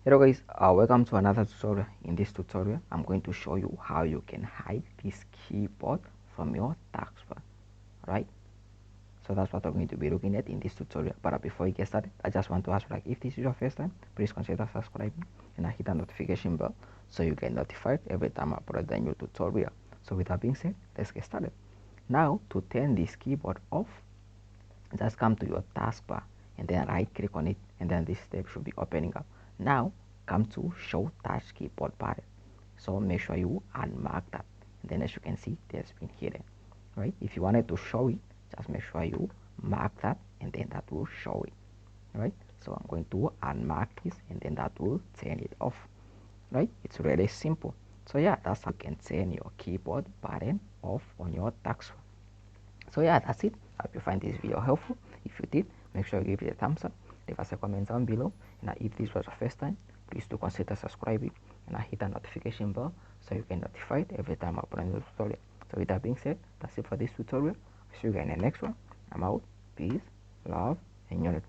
Hello guys, welcome to another tutorial. In this tutorial, I'm going to show you how you can hide this keyboard from your taskbar, right? So that's what I'm going to be looking at in this tutorial. But before we get started, I just want to ask, like, if this is your first time, please consider subscribing and hit the notification bell so you get notified every time I upload a new tutorial. So with that being said, let's get started. Now, to turn this keyboard off, just come to your taskbar and then right click on it, and then this tab should be opening up. Now come to show touch keyboard button, so make sure you unmark that, and then as you can see, there's been hidden, right? If you wanted to show it, just make sure you mark that, and then that will show it, right? So I'm going to unmark this, and then that will turn it off, right? It's really simple. So yeah, that's how you can turn your keyboard button off on your taskbar. So yeah, that's it. I hope you find this video helpful. If you did, make sure you give it a thumbs up, leave us a comment down below, and if this was your first time, please do consider subscribing and hit the notification bell so you get notified every time I upload a new tutorial. So with that being said, that's it for this tutorial. See you guys in the next one. I'm out. Peace, love, and unity.